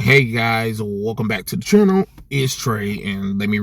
Hey guys, welcome back to the channel. It's Trey, and let me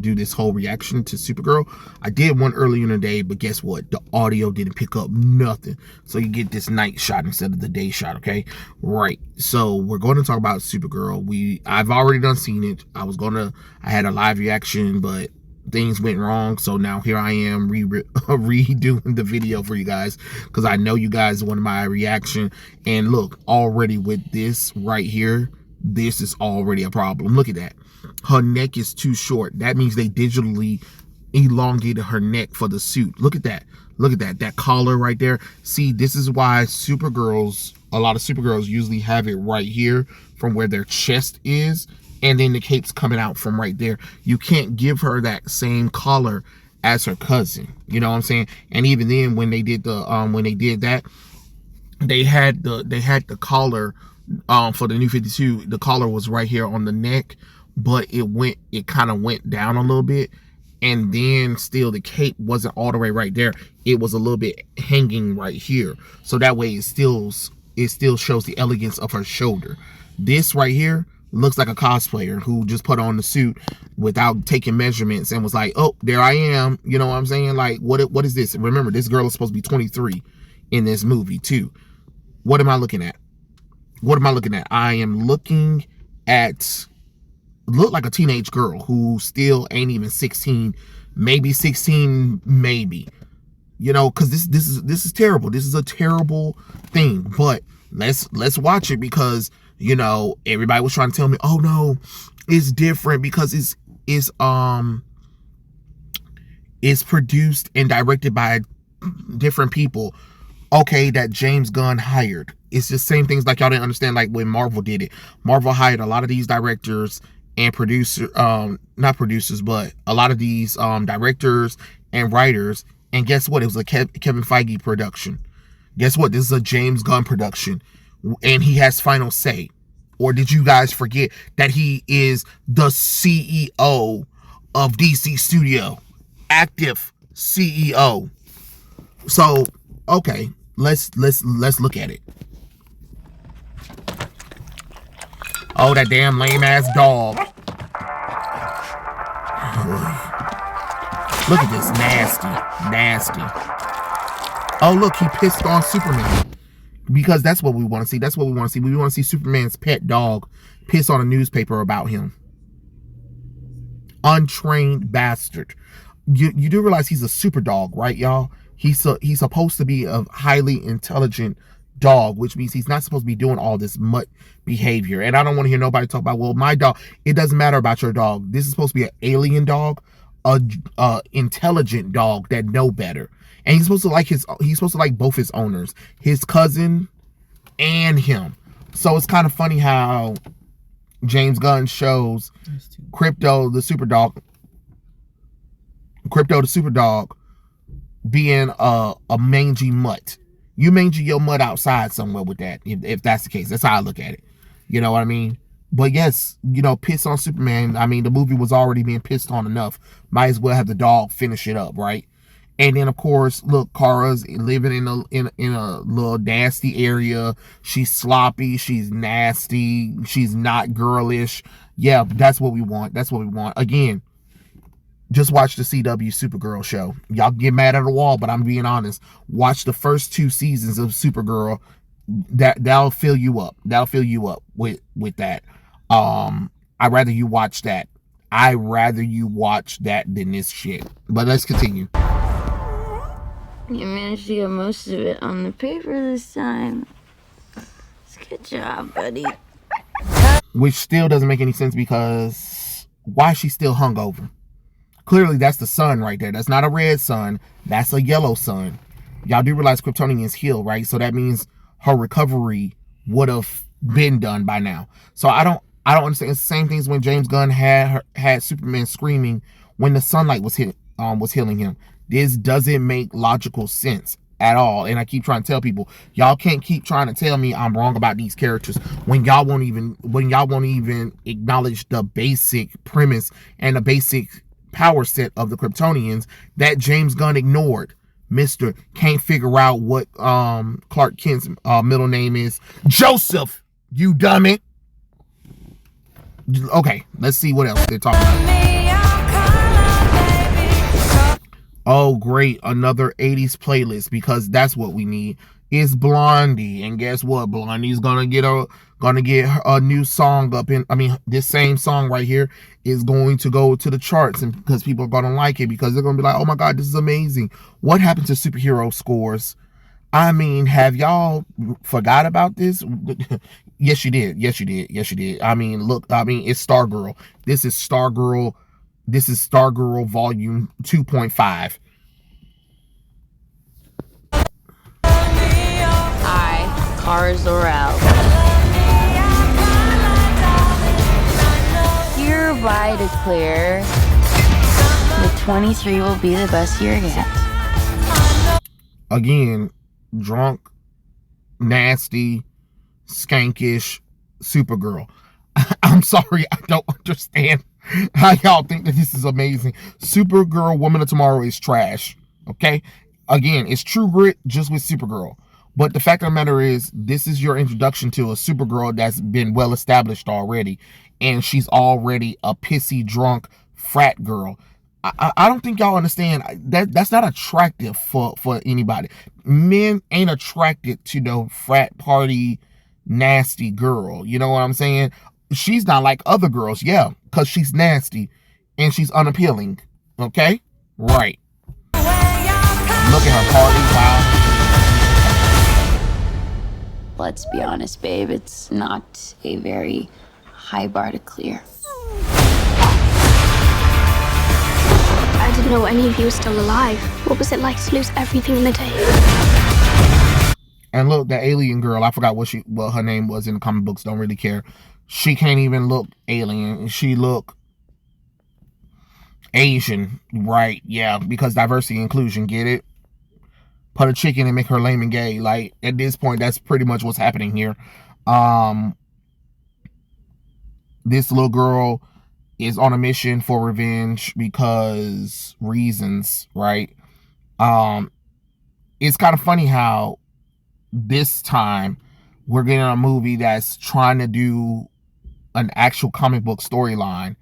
do this whole reaction to Supergirl. I did one earlier in the day, but guess what? The audio didn't pick up nothing, so you get this night shot instead of the day shot. Okay, right? So we're going to talk about Supergirl. I've already done seen it. I had a live reaction, but things went wrong, so now here I am redoing the video for you guys because I know you guys wanted my reaction. And look, already with this right here, this is already a problem. Look at that. Her neck is too short. That means they digitally elongated her neck for the suit. Look at that. Look at that. That collar right there. See, this is why a lot of Supergirls usually have it right here from where their chest is, and then the cape's coming out from right there. You can't give her that same collar as her cousin. You know what I'm saying? And even then, when they did that, they had the collar for the New 52. The collar was right here on the neck, but it kind of went down a little bit, and then still the cape wasn't all the way right there. It was a little bit hanging right here, so that way it still shows the elegance of her shoulder. This right here looks like a cosplayer who just put on the suit without taking measurements and was like, oh, there I am. You know what I'm saying? Like, what is this? Remember, this girl is supposed to be 23 in this movie too. What am I looking at? What am I looking at? I am looking at, look like a teenage girl who still ain't even 16, maybe 16, maybe. You know, because this is terrible. This is a terrible thing. But let's watch it, because you know, everybody was trying to tell me, oh no, it's different because it's produced and directed by different people. Okay, that James Gunn hired. It's the same things like y'all didn't understand, like when Marvel did it. Marvel hired a lot of these directors and not producers, but a lot of these directors and writers. And guess what? It was a Kevin Feige production. Guess what? This is a James Gunn production, and he has final say. Or did you guys forget that he is the CEO of DC Studio, active CEO? So, okay, let's look at it. Oh, that damn lame ass dog. Look at this nasty. Oh, look, he pissed on Superman. Because that's what we want to see. That's what we want to see. We want to see Superman's pet dog piss on a newspaper about him. Untrained bastard. You do realize he's a super dog, right, y'all? He's supposed to be a highly intelligent dog, which means he's not supposed to be doing all this mutt behavior. And I don't want to hear nobody talk about, well, my dog. It doesn't matter about your dog. This is supposed to be an alien dog, a intelligent dog that know better. And he's supposed to like both his owners, his cousin and him. So it's kind of funny how James Gunn shows Crypto the super dog being a mangy mutt. You mangy your mutt outside somewhere with that, if that's the case. That's how I look at it. You know what I mean? But yes, you know, piss on Superman. I mean, the movie was already being pissed on enough. Might as well have the dog finish it up, right? And then, of course, look, Kara's living in a little nasty area. She's sloppy. She's nasty. She's not girlish. Yeah, that's what we want. That's what we want. Again, just watch the CW Supergirl show. Y'all get mad at the wall, but I'm being honest. Watch the first 2 seasons of Supergirl. That'll fill you up. That'll fill you up with that. I'd rather you watch that. I'd rather you watch that than this shit. But let's continue. You managed to get most of it on the paper this time. Good job, buddy. Which still doesn't make any sense, because why is she still hungover? Clearly, that's the sun right there. That's not a red sun. That's a yellow sun. Y'all do realize Kryptonians heal, right? So that means her recovery would have been done by now. So I don't understand. It's the same things when James Gunn had Superman screaming when the sunlight was healing him. This doesn't make logical sense at all. And I keep trying to tell people, y'all can't keep trying to tell me I'm wrong about these characters when y'all won't even acknowledge the basic premise and the basic power set of the Kryptonians that James Gunn ignored. Mr. Can't figure out what Clark Kent's middle name is. Joseph, you dummy. Okay, let's see what else they're talking about. Oh, great. Another 80s playlist, because that's what we need. It's Blondie. And guess what? Blondie's gonna get a new song up in, this same song right here is going to go to the charts, and because people are gonna like it, because they're gonna be like, oh my god, this is amazing. What happened to superhero scores? Have y'all forgot about this? Yes, you did. Yes, you did. Yes, you did. Look, it's Stargirl. This is Stargirl. This is Stargirl Volume 2.5. I, Cara Zor-El, hereby declare that 23 will be the best year yet. Again, drunk, nasty, skankish Supergirl. I'm sorry, I don't understand how y'all think that this is amazing. Supergirl Woman of Tomorrow is trash. Okay? Again, it's True Grit just with Supergirl. But the fact of the matter is, this is your introduction to a Supergirl that's been well established already. And she's already a pissy, drunk frat girl. I don't think y'all understand that's not attractive for anybody. Men ain't attracted to no frat party nasty girl. You know what I'm saying? She's not like other girls, yeah, because she's nasty and she's unappealing. Okay? Right. Look at her party, wow. Let's be honest, babe, it's not a very high bar to clear. I didn't know any of you were still alive. What was it like to lose everything in the day? And look, the alien girl, I forgot what her name was in the comic books, don't really care. She can't even look alien. She look Asian, right? Yeah, because diversity and inclusion, get it? Put a chick in and make her lame and gay. Like, at this point, that's pretty much what's happening here. This little girl is on a mission for revenge because reasons, right? It's kind of funny how this time we're getting a movie that's trying to do an actual comic book storyline,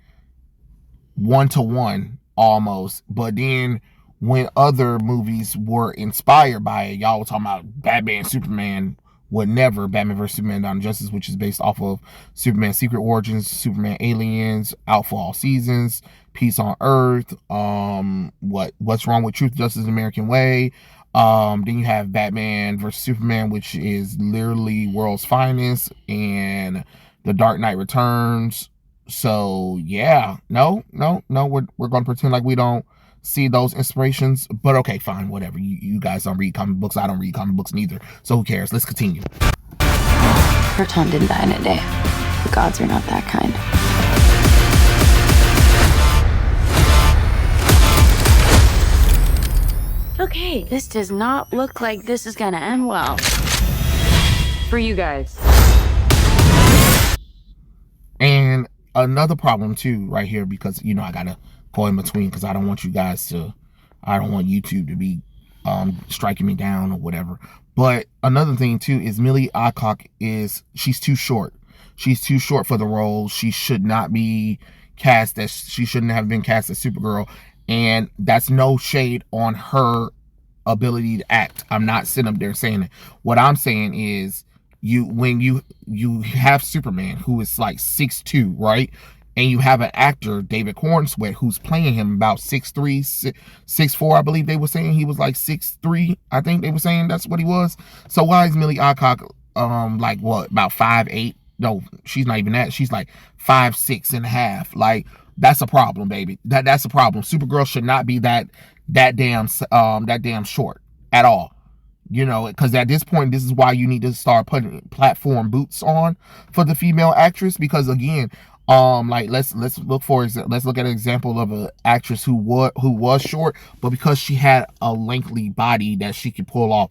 1-to-1 almost, but then when other movies were inspired by it, y'all were talking about Batman, Superman, Batman vs Superman: Dawn of Justice, which is based off of Superman Secret Origins, Superman Aliens, Out for All Seasons, Peace on Earth, What's Wrong with Truth, Justice, American Way. Then you have Batman vs Superman, which is literally world's finest, and The Dark Knight Returns. So yeah, no, we're gonna pretend like we don't see those inspirations. But okay, fine, whatever. You guys don't read comic books. I don't read comic books neither. So who cares? Let's continue. Krypton didn't die in a day. The gods are not that kind. Okay, this does not look like this is gonna end well. For you guys. And another problem too, right here, because I gotta go in between because I don't want YouTube to be striking me down or whatever. But another thing too is Millie Alcock she's too short. She's too short for the role. She should not be cast as she shouldn't have been cast as Supergirl. And that's no shade on her ability to act. I'm not sitting up there saying it. What I'm saying is when you have Superman, who is like 6'2", right? And you have an actor, David Cornsweet, who's playing him about 6'3", 6'4", I believe they were saying. He was like 6'3", I think they were saying that's what he was. So why is Millie Alcock like what, about 5'8"? No, she's not even that. She's like 5'6.5". Like, that's a problem, baby. That's a problem. Supergirl should not be that damn short at all. Because at this point, this is why you need to start putting platform boots on for the female actress. Because again, let's look at an example of an actress who was short, but because she had a lengthy body that she could pull off.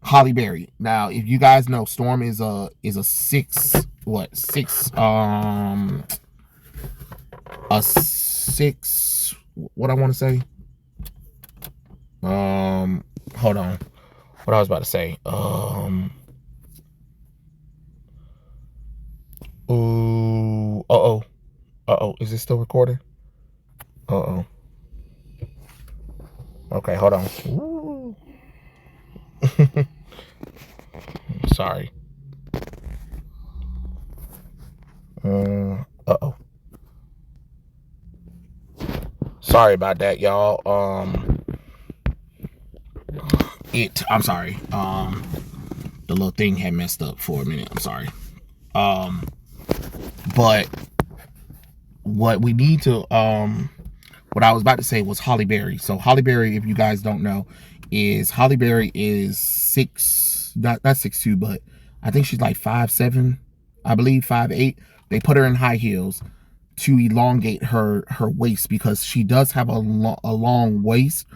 Halle Berry. Now, if you guys know, Storm is a six. What I want to say. Hold on. What I was about to say. Is it still recording? Uh-oh. Okay, hold on. Sorry. Uh-oh. Sorry about that, y'all. I'm sorry. The little thing had messed up for a minute. I'm sorry. But what we need to, what I was about to say was Halle Berry. So Halle Berry, if you guys don't know, Halle Berry is not 6'2", but I think she's like 5'7", I believe 5'8". They put her in high heels to elongate her waist because she does have a long waist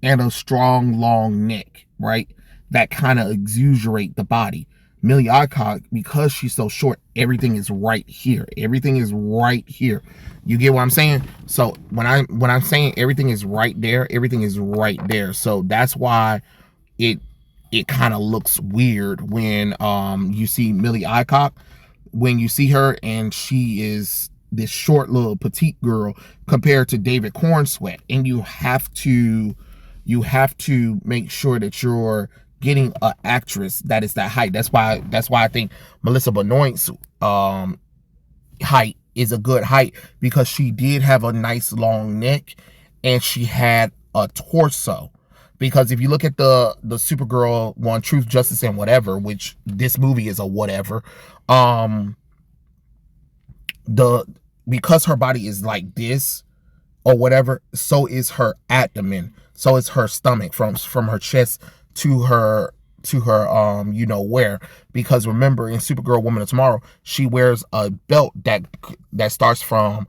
and a strong long neck, right? That kind of exaggerate the body. Millie Alcock, because she's so short, everything is right here. Everything is right here. You get what I'm saying? So when I'm saying everything is right there, everything is right there. So that's why it kind of looks weird when you see Millie Alcock, when you see her and she is this short little petite girl compared to David Cornsweet, and you have to make sure that you're getting an actress that is that height. That's why I think Melissa Benoist's height is a good height, because she did have a nice long neck and she had a torso. Because if you look at the Supergirl one, Truth, Justice, and Whatever, which this movie is a whatever, because her body is like this or whatever, so is her abdomen, so is her stomach from her chest to her you know where. Because remember, in Supergirl Woman of Tomorrow, she wears a belt that starts from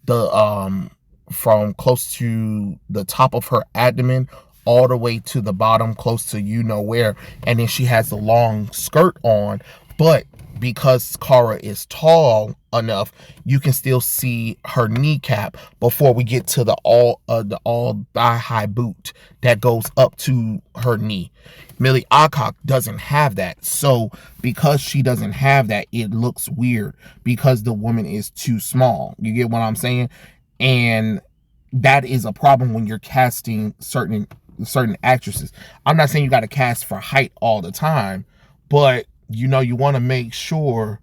the from close to the top of her abdomen all the way to the bottom close to you know where, and then she has a long skirt on. But because Kara is tall enough, you can still see her kneecap before we get to the all thigh high boot that goes up to her knee. Millie Alcock doesn't have that. So because she doesn't have that, it looks weird because the woman is too small. You get what I'm saying? And that is a problem when you're casting certain actresses. I'm not saying you got to cast for height all the time, but you know, you want to make sure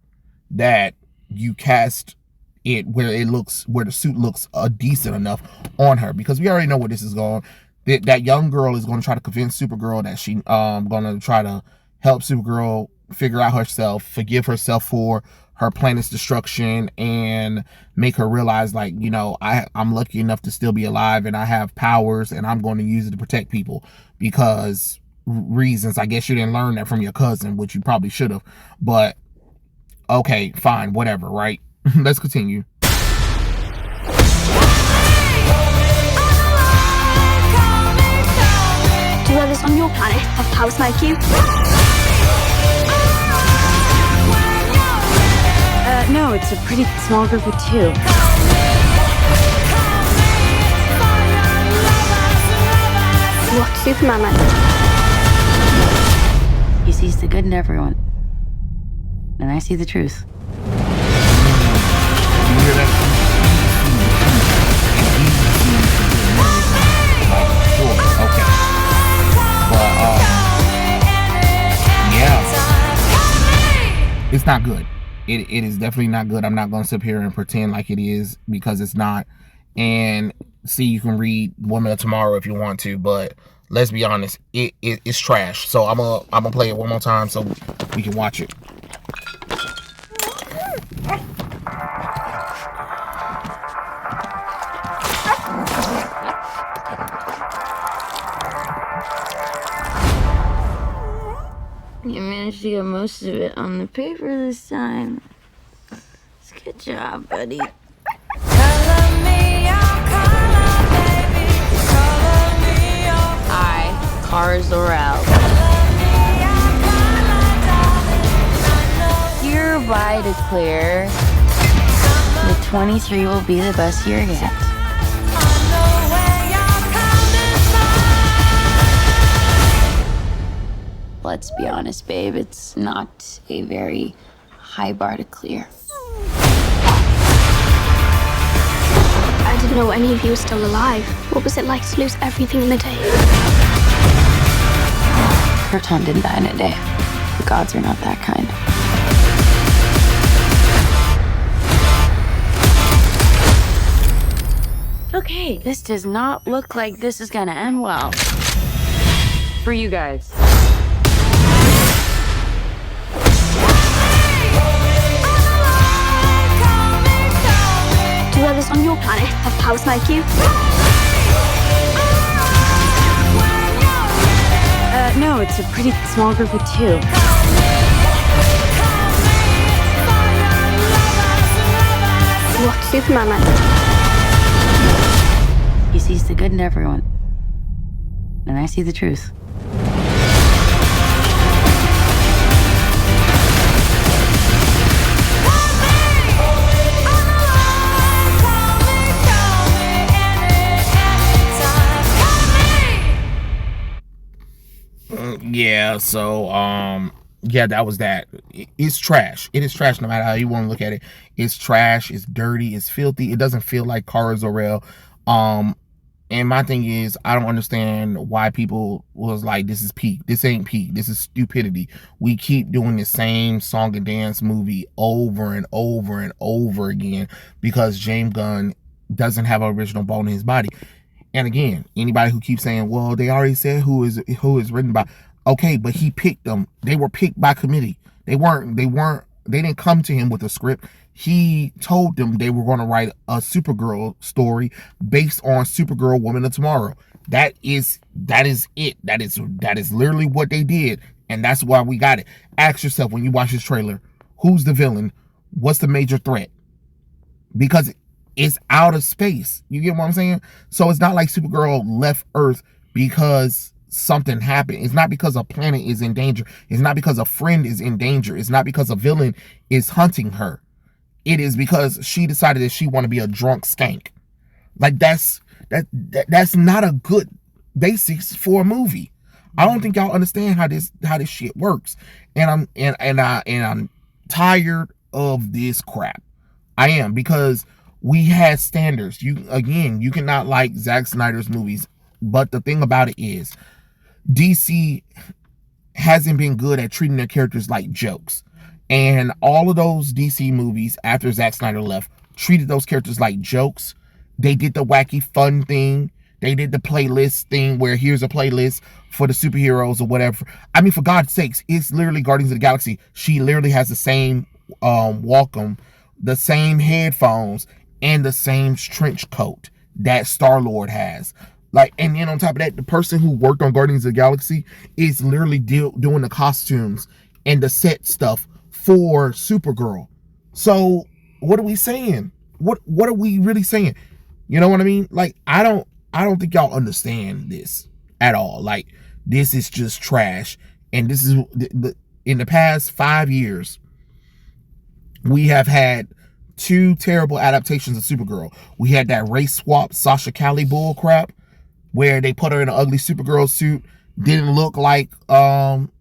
that you cast it where the suit looks decent enough on her, because we already know where this is going. That young girl is going to try to convince Supergirl that she going to try to help Supergirl figure out herself, forgive herself for her planet's destruction, and make her realize, like, you know, I'm lucky enough to still be alive and I have powers and I'm going to use it to protect people because reasons. I guess you didn't learn that from your cousin, which you probably should have, but okay, fine, whatever, right? Let's continue. Do others on your planet have powers like you? No, it's a pretty small group of two. What's Superman like? He sees the good in everyone. And I see the truth. You hear that? Sure, okay. But yeah, it's not good. It is definitely not good. I'm not going to sit here and pretend like it is, because it's not. And see, you can read Woman of Tomorrow if you want to, but let's be honest, it's trash. So I'm gonna play it one more time so we can watch it. You managed to get most of it on the paper this time. It's a good job, buddy. Cars or out. Hereby declare the 23 will be the best year yet. Let's be honest, babe, it's not a very high bar to clear. I didn't know any of you were still alive. What was it like to lose everything in a day? Krypton didn't die in a day. The gods are not that kind. Okay, this does not look like this is gonna end well. For you guys. Do others on your planet have powers like you? No, it's a pretty small group of two. What's Superman like? He sees the good in everyone. And I see the truth. Yeah, so yeah, that was that. It's trash. It is trash no matter how you want to look at it. It's trash, it's dirty, it's filthy. It doesn't feel like Kara Zor-El. And my thing is, I don't understand why people was like, this is peak. This ain't peak. This is stupidity. We keep doing the same song and dance movie over and over and over again because James Gunn doesn't have an original bone in his body. And again, anybody who keeps saying, well, they already said who is written by. Okay, but he picked them. They were picked by committee. They didn't come to him with a script. He told them they were going to write a Supergirl story based on Supergirl Woman of Tomorrow. That is it. That is literally what they did. And that's why we got it. Ask yourself when you watch this trailer, who's the villain? What's the major threat? Because it's out of space. You get what I'm saying? So it's not like Supergirl left Earth because something happened. It's not because a planet is in danger. It's not because a friend is in danger. It's not because a villain is hunting her. It is because she decided that she want to be a drunk skank. Like that's not a good basics for a movie. I don't think y'all understand how this shit works. And I'm tired of this crap. I am, because we had standards. You cannot like Zack Snyder's movies, but the thing about it is DC hasn't been good at treating their characters like jokes. And all of those DC movies after Zack Snyder left treated those characters like jokes. They did the wacky fun thing. They did the playlist thing where here's a playlist for the superheroes or whatever. I mean, for God's sakes, it's literally Guardians of the Galaxy. She literally has the same Walk'em, the same headphones, and the same trench coat that Star-Lord has. Like, and then on top of that, the person who worked on Guardians of the Galaxy is literally doing the costumes and the set stuff for Supergirl. So what are we saying? What are we really saying? You know what I mean? Like, I don't think y'all understand this at all. Like, this is just trash. And this is in the past 5 years, we have had 2 terrible adaptations of Supergirl. We had that race swap Sasha Calle bull crap where they put her in an ugly Supergirl suit. Didn't look like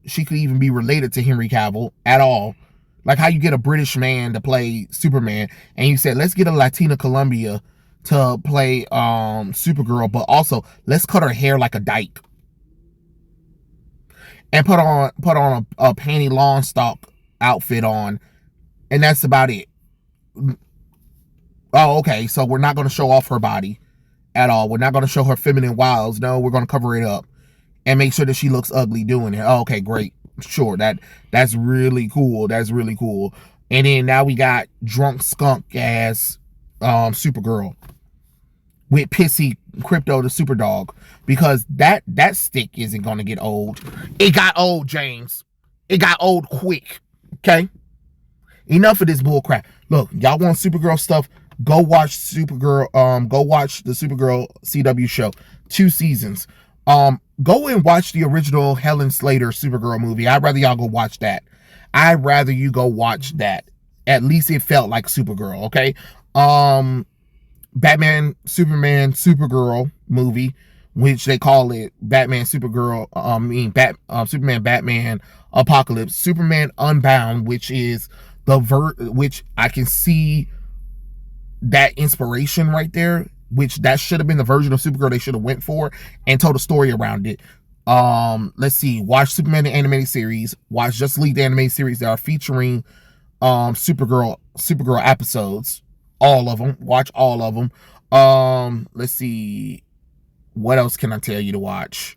she could even be related to Henry Cavill at all. Like how you get a British man to play Superman, and you said, let's get a Latina Columbia to play Supergirl, but also let's cut her hair like a dyke and put on a panty lawn stock outfit on, and that's about it. Oh, okay, so we're not going to show off her body at all. We're not going to show her feminine wiles. No, we're going to cover it up and make sure that she looks ugly doing it. Oh, okay, great. Sure, that's really cool. That's really cool. And then now we got drunk skunk ass Supergirl with pissy Crypto the Superdog, because that stick isn't gonna get old. It got old, James. It got old quick. Okay, enough of this bull crap. Look, y'all want Supergirl stuff? Go watch Supergirl. Go watch the Supergirl CW show. 2 seasons. Go and watch the original Helen Slater Supergirl movie. I'd rather y'all go watch that. I'd rather you go watch that. At least it felt like Supergirl, okay? Batman, Superman, Supergirl movie, which they call it Batman, Supergirl, Superman, Batman, Apocalypse, Superman Unbound, which is which I can see that inspiration right there. which that should have been the version of Supergirl they should have went for and told a story around it. Let's see, watch Superman the animated series, watch Justice League the animated series that are featuring Supergirl episodes, all of them. Watch all of them. Let's see, what else can I tell you to watch?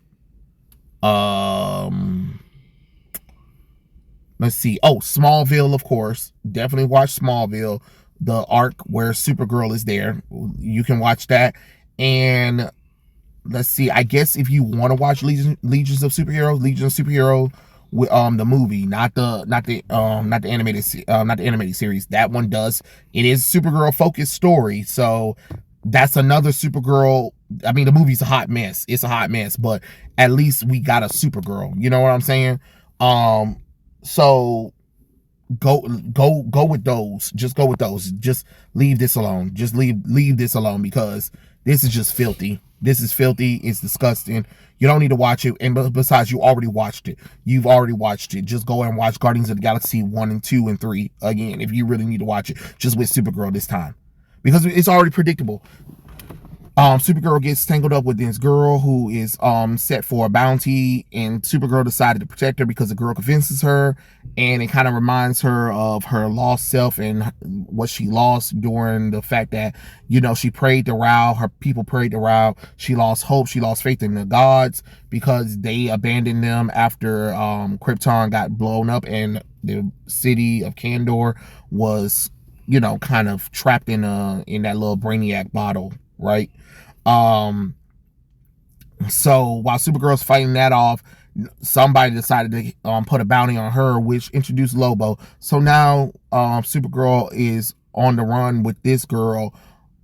Let's see. Oh, Smallville, of course. Definitely watch Smallville, the arc where Supergirl is there. You can watch that. And let's see. I guess if you want to watch Legions of Superheroes, with the movie, not the animated series. That one does. It is Supergirl focused story. So that's another Supergirl. I mean, the movie's a hot mess. It's a hot mess, but at least we got a Supergirl. You know what I'm saying? So go with those. Just go with those. Just leave this alone. Just leave this alone, because this is just filthy. This is filthy. It's disgusting. You don't need to watch it. And besides, you already watched it. You've already watched it. Just go and watch Guardians of the Galaxy 1 and 2 and 3 again if you really need to watch it. Just with Supergirl this time, because it's already predictable. Supergirl gets tangled up with this girl who is set for a bounty, and Supergirl decided to protect her because the girl convinces her, and it kind of reminds her of her lost self and what she lost during the fact that, you know, she prayed to Ra, her people prayed to Ra. She lost hope, she lost faith in the gods because they abandoned them after Krypton got blown up and the city of Kandor was, you know, kind of trapped in that little Brainiac bottle, right? So while Supergirl's fighting that off, somebody decided to put a bounty on her, which introduced Lobo. So now Supergirl is on the run with this girl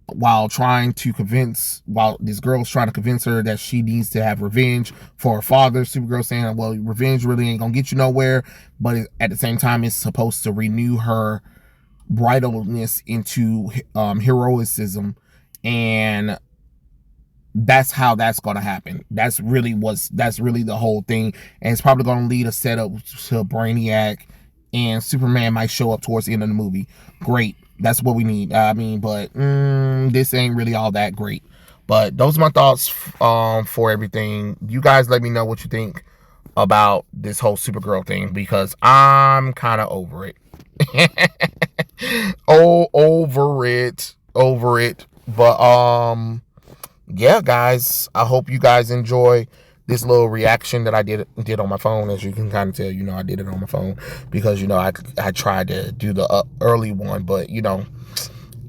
while this girl's trying to convince her that she needs to have revenge for her father. Supergirl saying, well, revenge really ain't gonna get you nowhere, but at the same time, it's supposed to renew her bridalness into heroicism, and that's how that's gonna happen. That's really the whole thing, and it's probably gonna lead a setup to Brainiac, and Superman might show up towards the end of the movie. Great, that's what we need. I mean, but this ain't really all that great. But those are my thoughts for everything. You guys let me know what you think about this whole Supergirl thing, because I'm kind of over it. Over it. But yeah, guys, I hope you guys enjoy this little reaction that I did on my phone. As you can kind of tell, you know, I did it on my phone because, you know, I tried to do the early one, but, you know,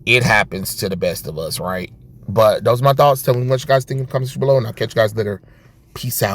it happens to the best of us, right? But those are my thoughts. Tell me what you guys think in the comments below, and I'll catch you guys later. Peace out.